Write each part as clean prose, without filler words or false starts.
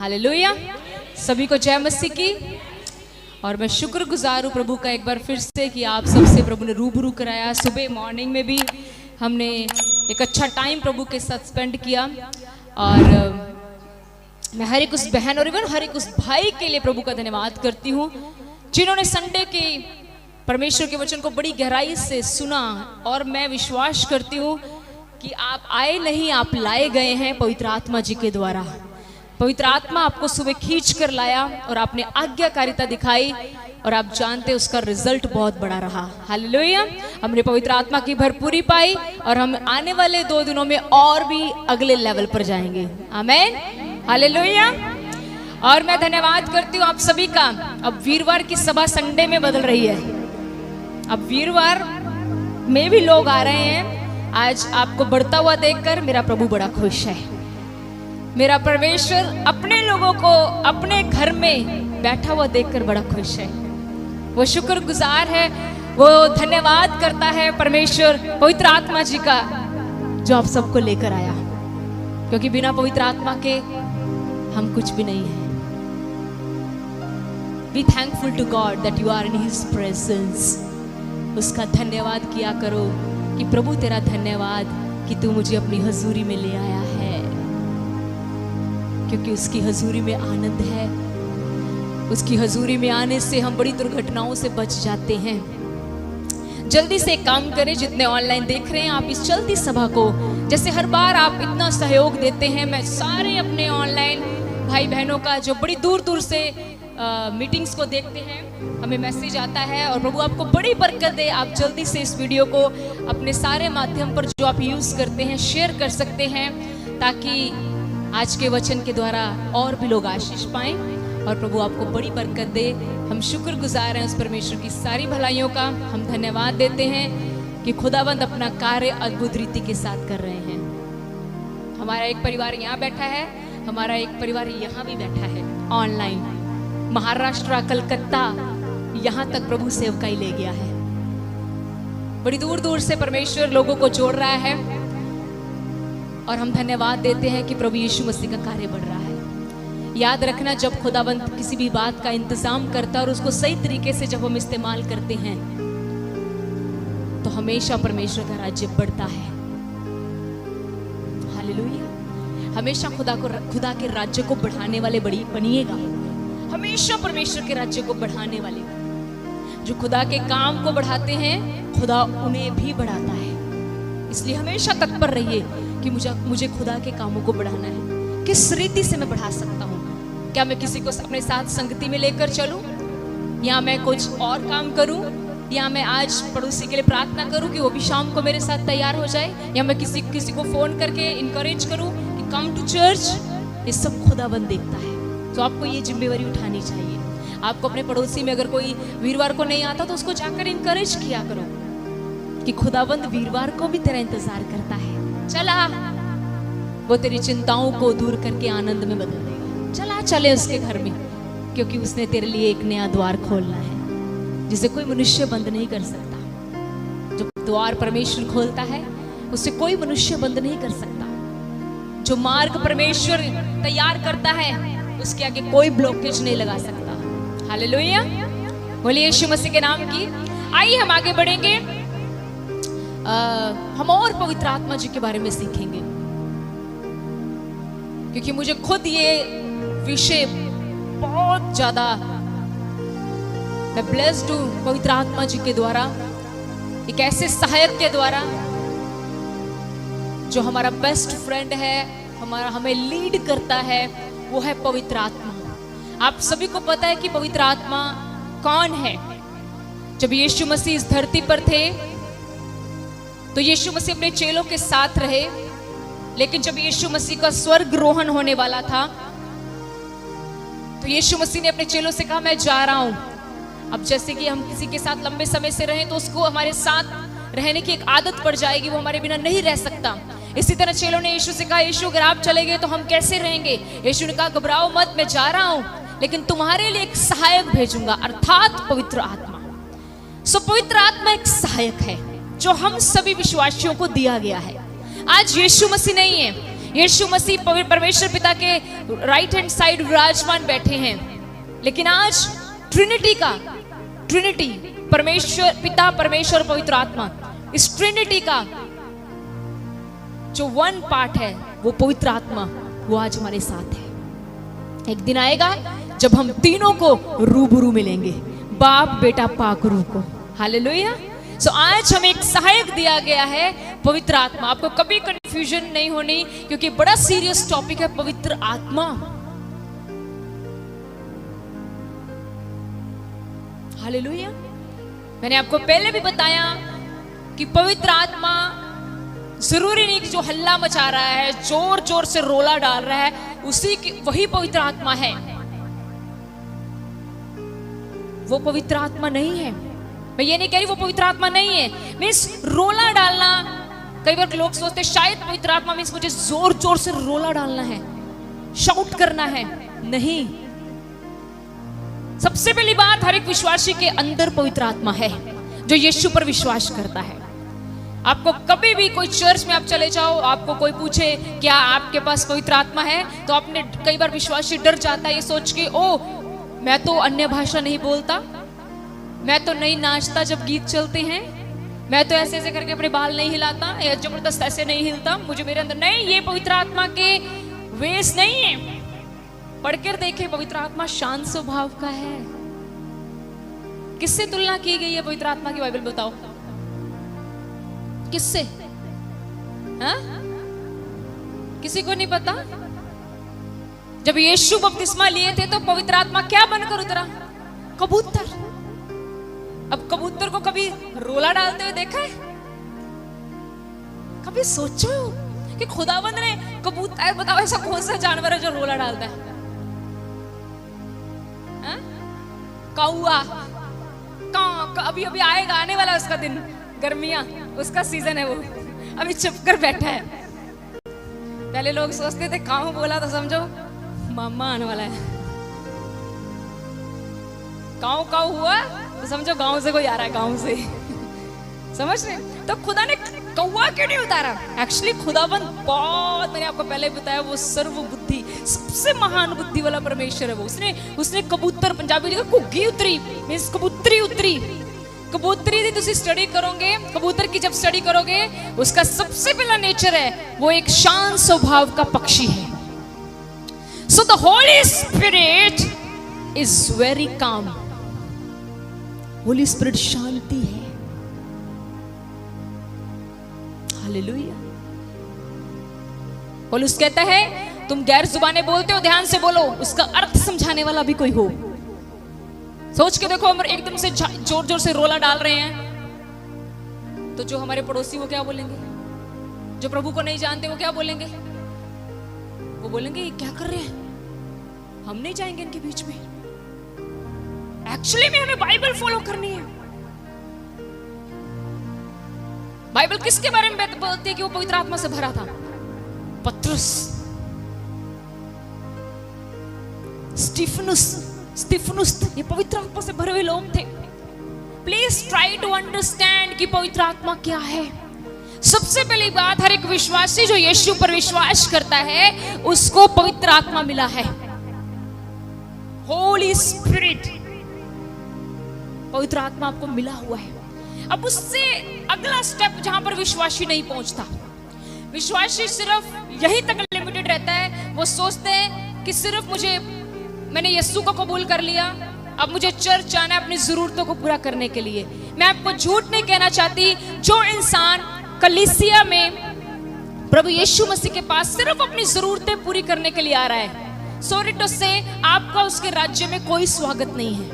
Hallelujah. सभी को जय मसीह की। और मैं शुक्रगुजार हूँ प्रभु का एक बार फिर से कि आप सबसे प्रभु ने रूबरू कराया। सुबह मॉर्निंग में भी हमने एक अच्छा टाइम प्रभु के साथ स्पेंड किया। और मैं हर एक उस बहन और इवन हर एक उस भाई के लिए प्रभु का धन्यवाद करती हूँ जिन्होंने संडे के परमेश्वर के वचन को बड़ी गहराई से सुना। और मैं विश्वास करती हूँ कि आप आए नहीं, आप लाए गए हैं पवित्र आत्मा जी के द्वारा। पवित्र आत्मा आपको सुबह खींच कर लाया और आपने आज्ञाकारिता दिखाई और आप जानते उसका रिजल्ट बहुत बड़ा रहा। हालेलुया। हमने पवित्र आत्मा की भरपूरी पाई और हम आने वाले 2 दिनों में और भी अगले लेवल पर जाएंगे। आमीन। हालेलुया। और मैं धन्यवाद करती हूँ आप सभी का। अब वीरवार की सभा संडे में बदल रही है। अब वीरवार में भी लोग आ रहे हैं। आज आपको बढ़ता हुआ देखकर मेरा प्रभु बड़ा खुश है। मेरा परमेश्वर अपने लोगों को अपने घर में बैठा हुआ देखकर बड़ा खुश है। वो शुक्रगुजार है, वो धन्यवाद करता है परमेश्वर पवित्र आत्मा जी का जो आप सबको लेकर आया। क्योंकि बिना पवित्र आत्मा के हम कुछ भी नहीं है। Be thankful to God that you are in his presence. उसका धन्यवाद किया करो कि प्रभु तेरा धन्यवाद कि तू मुझे अपनी हजूरी में ले आया है। क्योंकि उसकी हजूरी में आनंद है। उसकी हजूरी में आने से हम बड़ी दुर्घटनाओं से बच जाते हैं। जल्दी से एक काम करें, जितने ऑनलाइन देख रहे हैं आप इस चलती सभा को, जैसे हर बार आप इतना सहयोग देते हैं, मैं सारे अपने ऑनलाइन भाई बहनों का जो बड़ी दूर दूर से मीटिंग्स को देखते हैं, हमें मैसेज आता है और प्रभु आपको बड़ी बरकत दे। आप जल्दी से इस वीडियो को अपने सारे माध्यम पर जो आप यूज करते हैं शेयर कर सकते हैं, ताकि आज के वचन के द्वारा और भी लोग आशीष पाएं और प्रभु आपको बड़ी बरकत दे। हम शुक्रगुजार हैं उस परमेश्वर की सारी भलाइयों का। हम धन्यवाद देते हैं कि खुदावंद अपना कार्य अद्भुत रीति के साथ कर रहे हैं। हमारा एक परिवार यहाँ बैठा है, हमारा एक परिवार यहाँ भी बैठा है ऑनलाइन। महाराष्ट्र, कलकत्ता, यहाँ तक प्रभु सेवकाई ले गया है। बड़ी दूर दूर से परमेश्वर लोगों को जोड़ रहा है और हम धन्यवाद देते हैं कि प्रभु यीशु मसीह का कार्य बढ़ रहा है। याद रखना, जब खुदावंत किसी भी बात का इंतजाम करता है और उसको सही तरीके से जब हम इस्तेमाल करते हैं तो हमेशा परमेश्वर का राज्य बढ़ता है। हालेलुया। हमेशा खुदा के राज्य को बढ़ाने वाले बड़ी बनिएगा। हमेशा परमेश्वर के राज्य को बढ़ाने वाले, जो खुदा के काम को बढ़ाते हैं, खुदा उन्हें भी बढ़ाता है। इसलिए हमेशा तत्पर रहिए कि मुझे खुदा के कामों को बढ़ाना है। किस रीति से मैं बढ़ा सकता हूँ? क्या मैं किसी को अपने साथ संगति में लेकर चलूं, या मैं कुछ और काम करूं, या मैं आज पड़ोसी के लिए प्रार्थना करूं कि वो भी शाम को मेरे साथ तैयार हो जाए, या मैं किसी को फोन करके इनकरेज करूं कि कम टू चर्च। ये सब खुदाबंद देखता है। तो आपको ये जिम्मेवारी उठानी चाहिए। आपको अपने पड़ोसी में अगर कोई वीरवार को नहीं आता तो उसको जाकर इनकरेज किया करो कि खुदाबंद वीरवार को भी तेरा इंतजार करता है। चला, वो तेरी चिंताओं को दूर करके आनंद में बदल देगा। चला चले उसके घर में, क्योंकि उसने तेरे लिए एक नया द्वार खोलना है जिसे कोई मनुष्य बंद नहीं कर सकता। जो द्वार परमेश्वर खोलता है उसे कोई मनुष्य बंद नहीं कर सकता। जो मार्ग परमेश्वर तैयार करता है उसके आगे कोई ब्लॉकेज नहीं लगा सकता। हालेलुया। बोलिए यीशु मसीह के नाम की। आइए हम आगे बढ़ेंगे। हम और पवित्र आत्मा जी के बारे में सीखेंगे, क्योंकि मुझे खुद ये विषय बहुत ज्यादा, मैं ब्लेस्ड हूं पवित्र आत्मा जी के द्वारा, एक ऐसे सहायक के द्वारा जो हमारा बेस्ट फ्रेंड है, हमें लीड करता है, वो है पवित्र आत्मा। आप सभी को पता है कि पवित्र आत्मा कौन है। जब यीशु मसीह इस धरती पर थे तो यीशु मसीह अपने चेलों के साथ रहे, लेकिन जब यीशु मसीह का स्वर्ग रोहण होने वाला था तो यीशु मसीह ने अपने चेलों से कहा मैं जा रहा हूं। अब जैसे कि हम किसी के साथ लंबे समय से रहें तो उसको हमारे साथ रहने की एक आदत पड़ जाएगी, वो हमारे बिना नहीं रह सकता। इसी तरह चेलों ने यीशु से कहा, यीशु अगर आप चले गए तो हम कैसे रहेंगे? यीशु ने कहा घबराओ मत, मैं जा रहा हूं, लेकिन तुम्हारे लिए एक सहायक भेजूंगा, अर्थात पवित्र आत्मा। सो पवित्र आत्मा एक सहायक है जो हम सभी विश्वासियों को दिया गया है। आज यीशु मसीह नहीं है, यीशु मसीह परमेश्वर पिता के राइट हैंड साइड विराजमान बैठे हैं। लेकिन आज ट्रिनिटी परमेश्वर पिता, परमेश्वर, पवित्र आत्मा, इस ट्रिनिटी का जो वन पार्ट है वो पवित्र आत्मा, वो आज हमारे साथ है। एक दिन आएगा जब हम तीनों को रूबरू मिलेंगे, बाप, बेटा, पाक रूह को। हालेलुया। सो आज हमें एक सहायक दिया गया है, पवित्र आत्मा। आपको कभी कंफ्यूजन नहीं होनी, क्योंकि बड़ा सीरियस टॉपिक है पवित्र आत्मा। हालेलुया। मैंने आपको पहले भी बताया कि पवित्र आत्मा जरूरी नहीं कि जो हल्ला मचा रहा है, जोर जोर से रोला डाल रहा है, वही पवित्र आत्मा है। वो पवित्र आत्मा नहीं है। मैं ये नहीं कह रही वो पवित्र आत्मा नहीं है। मीन्स रोला डालना, कई बार लोग सोचते शायद पवित्र आत्मा मीन्स मुझे जोर जोर से रोला डालना है, शाउट करना है। नहीं, सबसे पहली बात, हर एक विश्वासी के अंदर पवित्र आत्मा है जो यीशु पर विश्वास करता है। आपको कभी भी कोई चर्च में आप चले जाओ, आपको कोई पूछे क्या आपके पास पवित्र आत्मा है, तो आपने कई बार विश्वासी डर जाता है ये सोच के, ओ मैं तो अन्य भाषा नहीं बोलता, मैं तो नहीं नाचता जब गीत चलते हैं, मैं तो ऐसे ऐसे करके अपने बाल नहीं हिलाता या जबरदस्त ऐसे नहीं हिलता, मुझे मेरे अंदर नहीं, ये पवित्र आत्मा के वेश नहीं है। पढ़कर देखे, पवित्र आत्मा शांत स्वभाव का है। किससे तुलना की गई है पवित्र आत्मा की? बाइबल बताओ किससे? हाँ? किसी को नहीं पता? जब यीशु बपतिस्मा लिए थे तो पवित्र आत्मा क्या बनकर उतरा? कबूतर। अब कबूतर को कभी रोला डालते हुए देखा है? कभी सोचो कि खुदावंद ने कबूतर, बताओ ऐसा कौन सा जानवर है जो रोला डालता है? हाँ? कौआ। अभी अभी आएगा, आने वाला उसका दिन, गर्मियां, उसका सीजन है, वो अभी चुप कर बैठा है। पहले लोग सोचते थे काऊ बोला तो समझो मामा आने वाला है, काऊ काऊ हुआ तो समझो गांव से कोई आ रहा है, गांव से। समझ रहे? तो खुदा ने कौवा क्यों नहीं उतारा? एक्चुअली खुदाबंद बहुत, मैंने आपको पहले बताया, वो सर्वबुद्धि, सबसे महान बुद्धि वाला परमेश्वर है वो। उसने कबूतर, पंजाबी लिखा घुग्गी उतरी, मींस कबूतरी उतरी। कबूतरी दी तुसी स्टडी करोगे, कबूतर की जब स्टडी करोगे, उसका सबसे पहला नेचर है वो एक शांत स्वभाव का पक्षी है। So the Holi spirit is very calm. Holi spirit शांति है। हालेलुया। पौलुस कहता है तुम गैर जुबानें बोलते हो, ध्यान से बोलो, उसका अर्थ समझाने वाला भी कोई हो। सोच के देखो, हम एकदम से जोर जोर से रोला डाल रहे हैं तो जो हमारे पड़ोसी वो क्या बोलेंगे? जो प्रभु को नहीं जानते वो क्या बोलेंगे? वो बोलेंगे ये क्या कर रहे हैं, हम नहीं जाएंगे इनके बीच में। एक्चुअली में हमें बाइबल फॉलो करनी है। बाइबल किसके बारे में बोलती है कि वो पवित्र आत्मा से भरा था? पतरस, स्टीफनुस, ये पवित्र आत्मा से भरे हुए लोग थे। प्लीज ट्राई टू अंडरस्टैंड कि पवित्र आत्मा क्या है। सबसे पहली बात, हर एक विश्वासी जो यीशु पर विश्वास करता है उसको पवित्र आत्मा मिला है। होली स्पिरिट, पवित्र आत्मा आपको मिला हुआ है। अब उससे अगला स्टेप जहां पर विश्वासी नहीं पहुंचता, विश्वासी सिर्फ यहीं तक लिमिटेड रहता है। वो सोचते हैं कि सिर्फ मैंने यीशु को कबूल कर लिया, अब मुझे चर्च जाना है अपनी जरूरतों को पूरा करने के लिए। मैं आपको झूठ नहीं कहना चाहती, जो इंसान कलीसिया में प्रभु यीशु मसीह के पास सिर्फ अपनी जरूरतें पूरी करने के लिए आ रहा है, सॉरी टू से, आपका उसके राज्य में कोई स्वागत नहीं है।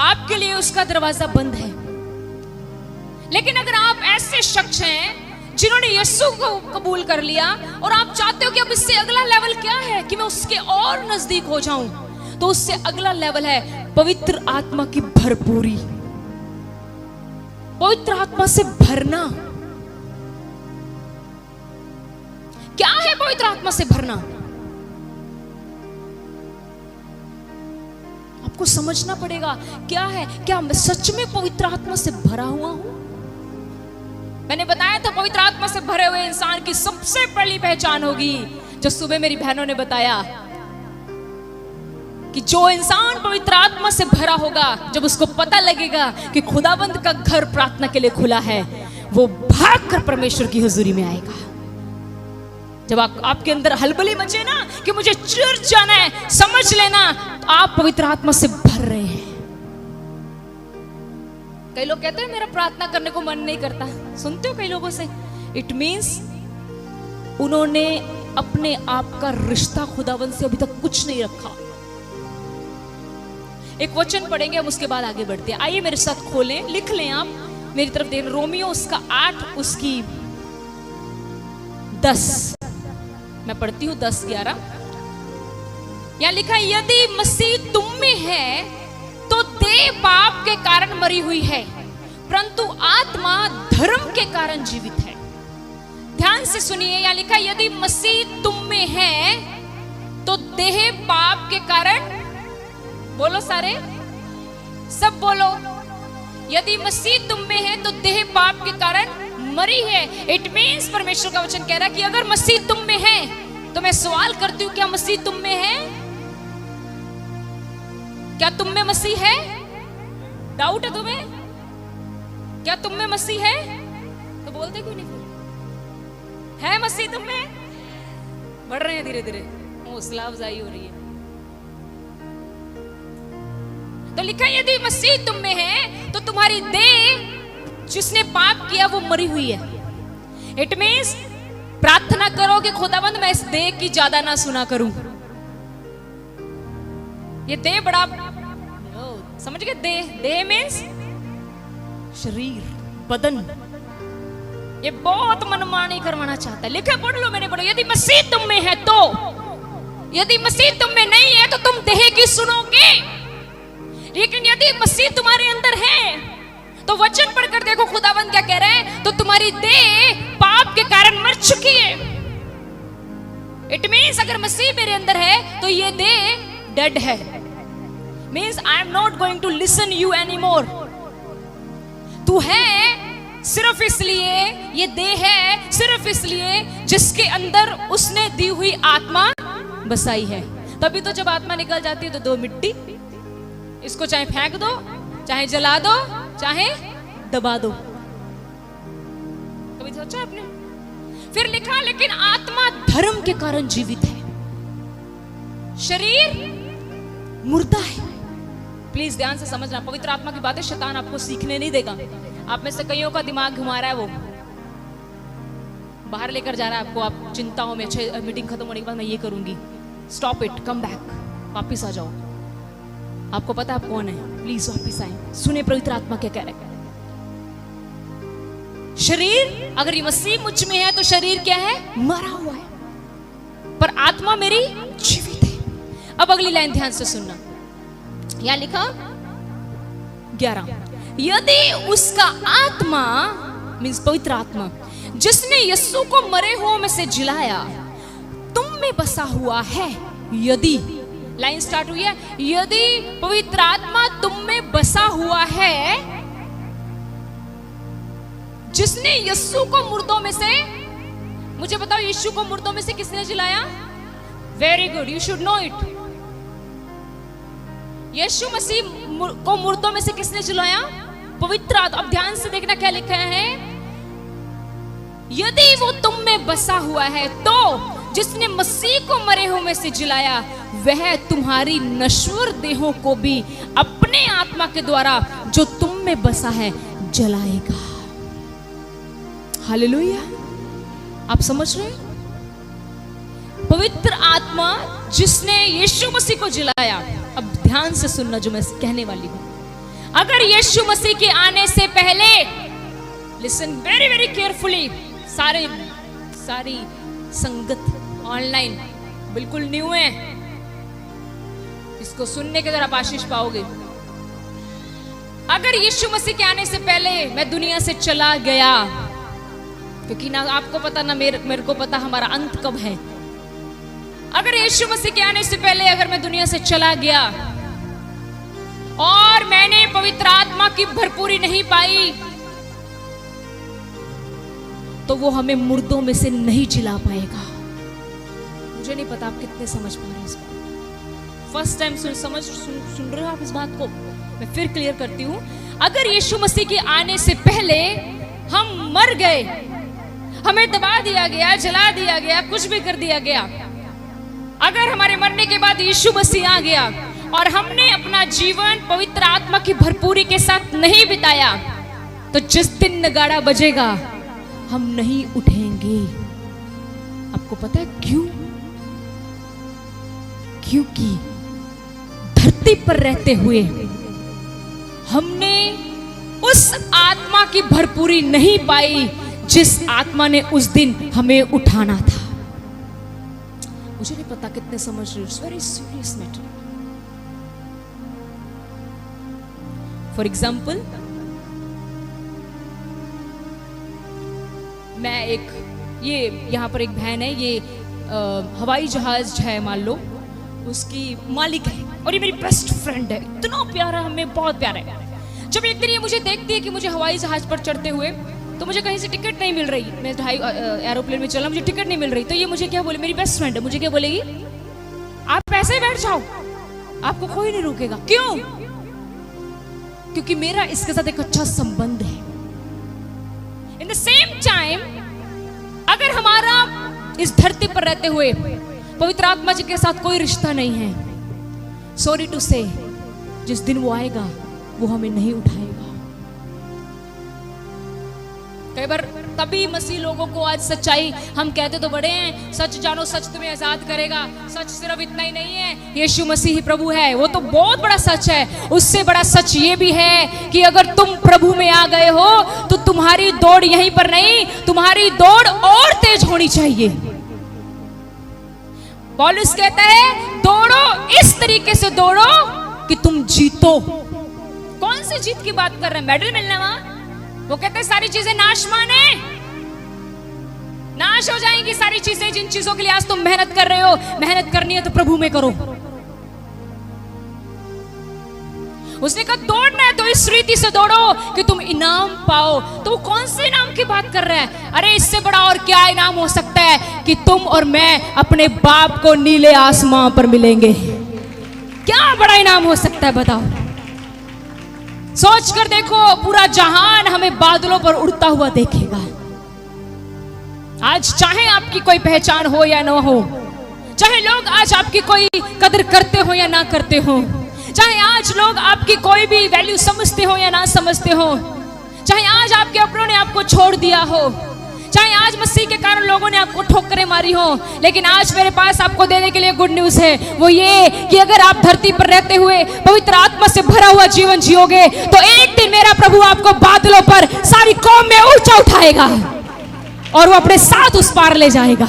आपके लिए उसका दरवाजा बंद है। लेकिन अगर आप ऐसे शख्स हैं जिन्होंने यीशु को कबूल कर लिया और आप चाहते हो कि अब इससे अगला लेवल क्या है कि मैं उसके और नजदीक हो जाऊं, तो उससे अगला लेवल है पवित्र आत्मा की भरपूरी, पवित्र आत्मा से भरना। क्या है पवित्र आत्मा से भरना? आपको समझना पड़ेगा क्या है। क्या मैं सच में पवित्र आत्मा से भरा हुआ हूं? मैंने बताया मैं तो पवित्र आत्मा से भरे हुए इंसान की सबसे पहली पहचान होगी। जो सुबह मेरी बहनों ने बताया कि जो इंसान पवित्र आत्मा से भरा होगा, जब उसको पता लगेगा कि खुदाबंद का घर प्रार्थना के लिए खुला है, वो भागकर परमेश्वर की हुजूरी में आएगा। जब आपके अंदर हलबली मचे ना कि मुझे चर्च जाना है, समझ लेना तो आप पवित्र आत्मा से भर रहे हैं। कई लोग कहते हैं मेरा प्रार्थना करने को मन नहीं करता, सुनते हो कई लोगों से, इट मींस उन्होंने अपने आप का रिश्ता खुदावंद से अभी तक कुछ नहीं रखा। एक वचन पढ़ेंगे हम, उसके बाद आगे बढ़ते हैं। आइए मेरे साथ खोलें, लिख लें, आप मेरी तरफ देख। रोमियो उसका 8 उसकी 10, मैं पढ़ती हूं 10-11। यहां लिखा है, यदि मसीह तुम में है तो देह पाप के कारण मरी हुई है, परंतु आत्मा धर्म के कारण जीवित है। ध्यान से सुनिए, यहां लिखा है, यदि मसीह तुम में है तो देह पाप के कारण, बोलो सारे, सब बोलो, यदि मसीह तुम में है तो देह पाप के कारण मरी है। इट मींस परमेश्वर का वचन कह रहा है कि अगर मसीह तुम में है, तो मैं सवाल करती हूं, क्या मसीह तुम में है? क्या तुम में मसीह है? डाउट है तुम्हें? क्या तुम में मसीह है? तो बोलते क्यों नहीं फिर? है मसीह तुम में? बढ़ रहे हैं धीरे धीरे, हौसला अफजाई हो रही है। तो लिखा है, यदि मसीह तुम में है तो तुम्हारी देह जिसने पाप किया वो मरी हुई है। इट मींस प्रार्थना करो कि खुदावंद मैं इस देह की ज्यादा ना सुना करूं। ये देह बड़ा, समझ गए? देह मींस शरीर, बदन। ये बहुत मनमानी करवाना चाहता है। लिखा, पढ़ लो, मैंने पढ़ो, यदि मसीह तुम में है तो, यदि मसीह तुम में नहीं है तो तुम देह की सुनोगे, लेकिन यदि मसीह तुम्हारे अंदर है तो वचन पढ़कर देखो खुदावंद क्या कह रहे हैं, तो तुम्हारी देह पाप के कारण मर चुकी है। इट मींस अगर मसीह मेरे अंदर है तो ये देह डेड है। Means I am not going to listen you any more. तू है सिर्फ इसलिए, ये देह है सिर्फ इसलिए जिसके अंदर उसने दी हुई आत्मा बसाई है। तभी तो जब आत्मा निकल जाती है तो दो मिट्टी, इसको चाहे फेंक दो, चाहे जला दो, चाहे दबा दो। कभी सोचा आपने? फिर लिखा, लेकिन आत्मा धर्म के कारण जीवित है, शरीर मुर्दा है। प्लीज ध्यान से समझना, पवित्र आत्मा की बातें शैतान आपको सीखने नहीं देगा। आप में से कईयों का दिमाग घुमा रहा है, वो बाहर लेकर जा रहा है आपको, आप चिंताओं में, अच्छे मीटिंग खत्म होने के बाद मैं ये करूंगी। स्टॉप इट, कम बैक, वापिस आ जाओ। आपको पता आप कौन है, प्लीज वापिस आए, सुने पवित्र आत्मा क्या कह रहा है। शरीर, अगर ये मसीह मुझ में है तो शरीर क्या है? मरा हुआ है, पर आत्मा मेरी जीवित है। अब अगली लाइन ध्यान से सुनना, यहां लिखा 11, यदि उसका आत्मा मींस पवित्र आत्मा जिसने यीशु को मरे हुओं में से जिलाया तुम में बसा हुआ है, यदि, लाइन स्टार्ट हुई है, यदि पवित्र आत्मा तुम में बसा हुआ है, जिसने यीशु को मुर्दों में से, मुझे बताओ यीशु को मुर्दों में से किसने जिलाया? Very good, you should know it. यीशु मसीह को मुर्दों में से किसने जिलाया? पवित्र आत्मा। अब ध्यान से देखना क्या लिखा है, यदि वो तुम में बसा हुआ है तो जिसने मसीह को मरे हुए में से जिलाया वह तुम्हारी नश्वर देहों को भी अपने आत्मा के द्वारा जो तुम में बसा है जलाएगा। हालेलुया, आप समझ रहे हैं? पवित्र आत्मा जिसने यीशु मसीह को जिलाया। अब ध्यान से सुनना जो मैं कहने वाली हूं, अगर यीशु मसीह के आने से पहले, लिसन वेरी वेरी केयरफुली, सारी संगत ऑनलाइन बिल्कुल न्यू है, इसको सुनने के द्वारा आशीष पाओगे। अगर यीशु मसीह के आने से पहले मैं दुनिया से चला गया, क्योंकि ना आपको पता ना मेरे को पता हमारा अंत कब है। अगर यीशु मसीह के आने से पहले अगर मैं दुनिया से चला गया और मैंने पवित्र आत्मा की भरपूरी नहीं पाई, तो वो हमें मुर्दों में से नहीं जिला पाएगा। मुझे नहीं पता आप कितने समझ पा रहे हैं इस बात। फर्स्ट टाइम सुन रहे हो आप इस बात को? मैं फिर क्लियर करती हूँ। अगर यीशु मसीह के आने से पहले हम मर गए, हमें दबा दिया गया, जला दिया गया, कुछ भी कर दिया गया, अगर हमारे मरने के बाद यीशु मसीह आ गया और हमने अपना जीवन पवित्र आत्मा की भरपूरी के साथ नहीं बिताया, तो जिस दिन नगाड़ा बजेगा हम नहीं उठेंगे। आपको पता है क्यों? क्योंकि धरती पर रहते हुए हमने उस आत्मा की भरपूरी नहीं पाई जिस आत्मा ने उस दिन हमें उठाना था। मुझे नहीं पता कितने समझ रहे हो। It's very serious matter. For example, मैं ये यहाँ पर एक बहन है, ये हवाई जहाज है मान लो, उसकी मालिक है और ये मेरी बेस्ट फ्रेंड है। इतना प्यारा, हमें बहुत प्यारा है। जब एक दिन ये मुझे देखती है कि मुझे हवाई जहाज पर चढ़ते हुए, तो मुझे कहीं से टिकट नहीं मिल रही, मैं एरोप्लेन में चला, मुझे टिकट नहीं मिल रही, तो ये मुझे क्या बोले, मेरी बेस्ट फ्रेंड है, मुझे क्या बोलेगी, आप ऐसे ही बैठ जाओ, आपको कोई नहीं रोकेगा। क्यों? क्योंकि मेरा इसके साथ एक अच्छा संबंध है। इन द सेम टाइम, अगर हमारा इस धरती पर रहते हुए पवित्र आत्मा जी के साथ कोई रिश्ता नहीं है, सॉरी टू से, जिस दिन वो आएगा वो हमें नहीं उठाएगा। कई बार तभी मसीह लोगों को आज सच्चाई हम कहते तो बड़े हैं, सच जानो सच तुम्हें आजाद करेगा। सच सिर्फ इतना ही नहीं है, यीशु मसीह ही प्रभु है, वो तो बहुत बड़ा सच है। उससे बड़ा सच ये भी है कि अगर तुम प्रभु में आ गए हो तो तुम्हारी दौड़ यहीं पर नहीं, तुम्हारी दौड़ और तेज होनी चाहिए। पौलुस कहता है दौड़ो, इस तरीके से दौड़ो कि तुम जीतो। कौन सी जीत की बात कर रहे हैं? मेडल मिलना? वहां वो कहते हैं सारी चीजें नाशवान है, नाश हो जाएंगी सारी चीजें जिन चीजों के लिए आज तुम मेहनत कर रहे हो। मेहनत करनी है तो प्रभु में करो। उसने कहा दौड़ना है तो इस रीति से दौड़ो कि तुम इनाम पाओ। तो वो कौन से इनाम की बात कर रहा है? अरे इससे बड़ा और क्या इनाम हो सकता है कि तुम और मैं अपने बाप को नीले आसमां पर मिलेंगे। क्या बड़ा इनाम हो सकता है बताओ? सोच कर देखो, पूरा जहान हमें बादलों पर उड़ता हुआ देखेगा। आज चाहे आपकी कोई पहचान हो या ना हो, चाहे लोग आज आपकी कोई कदर करते हो या ना करते हो, चाहे आज लोग आपकी कोई भी वैल्यू समझते हो या ना समझते हो, चाहे आज आपके अपनों ने आपको छोड़ दिया हो, चाहे आज मसीह के कारण लोगों ने आपको ठोकरें मारी हो, लेकिन आज मेरे पास आपको देने के लिए गुड न्यूज़ है। वो ये कि अगर आप धरती पर रहते हुए पवित्र आत्मा से भरा हुआ जीवन जियोगे तो एक दिन मेरा प्रभु आपको बादलों पर सारी कौम में ऊंचा उठाएगा और वो अपने साथ उस पार ले जाएगा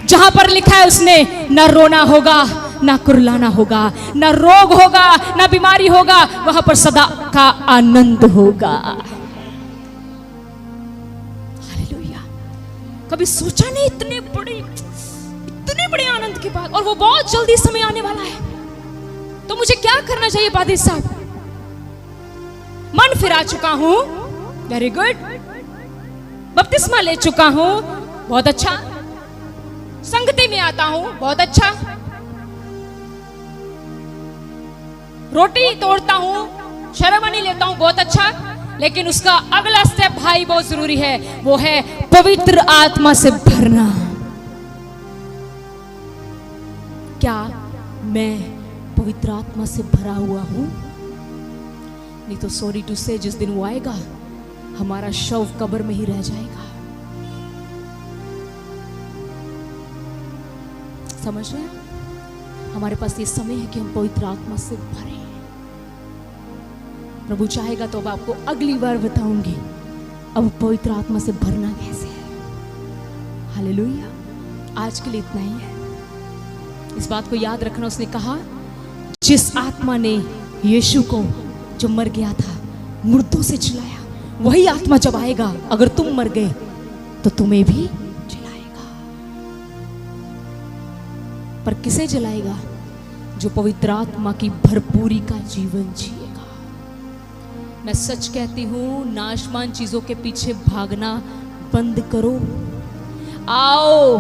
जहां पर लिखा है उसने न रोना होगा, ना कुर्लाना होगा, ना रोग होगा, ना बीमारी होगा, वहां पर सदा का आनंद होगा। हालेलुया। कभी सोचा नहीं इतने बड़े आनंद की बात, और वो बहुत जल्दी समय आने वाला है। तो मुझे क्या करना चाहिए पादरी साहब? मन फिरा चुका हूं, वेरी गुड। बपतिस्मा ले चुका हूं, बहुत अच्छा। संगति में आता हूं, बहुत अच्छा। रोटी तोड़ता हूं, शर्मनी लेता हूं, बहुत अच्छा। लेकिन उसका अगला स्टेप भाई बहुत जरूरी है, वो है पवित्र आत्मा से भरना। क्या मैं पवित्र आत्मा से भरा हुआ हूं? नहीं तो सॉरी टू से, जिस दिन वो आएगा हमारा शव कब्र में ही रह जाएगा। समझ रहे हैं? हमारे पास ये समय है कि हम पवित्र आत्मा से भरे। प्रभु चाहेगा तो अब आपको अगली बार बताऊंगी अब पवित्र आत्मा से भरना कैसे है। हालेलुया। आज के लिए इतना ही है। इस बात को याद रखना, उसने कहा जिस आत्मा ने यीशु को जो मर गया था मुर्दों से जिलाया, वही आत्मा जब आएगा, अगर तुम मर गए तो तुम्हें भी जिलाएगा। पर किसे जलाएगा? जो पवित्र आत्मा की भरपूरी का जीवन जिएगा। मैं सच कहती हूं, नाशवान चीजों के पीछे भागना बंद करो, आओ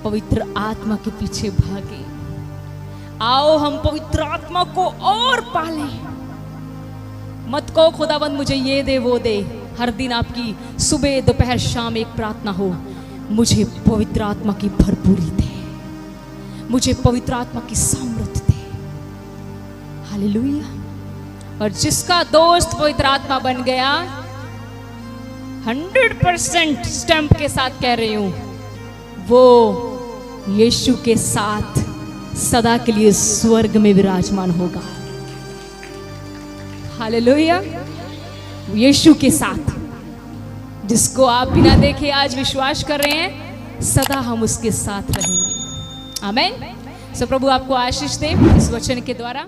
पवित्र आत्मा के पीछे भागे, आओ हम पवित्र आत्मा को और पालें। मत कहो खुदाबंद मुझे ये दे वो दे, हर दिन आपकी सुबह दोपहर शाम एक प्रार्थना हो, मुझे पवित्र आत्मा की भरपूरी दे, मुझे पवित्र आत्मा की सामर्थ दे। हालेलुया। और जिसका दोस्त पवित्र आत्मा बन गया, 100% स्टैंप के साथ कह रही हूं, वो यीशु के साथ सदा के लिए स्वर्ग में विराजमान होगा। हालेलुया। यीशु के साथ, जिसको आप बिना देखे आज विश्वास कर रहे हैं, सदा हम उसके साथ रहेंगे। आमीन। सो प्रभु आपको आशीष दे इस वचन के द्वारा।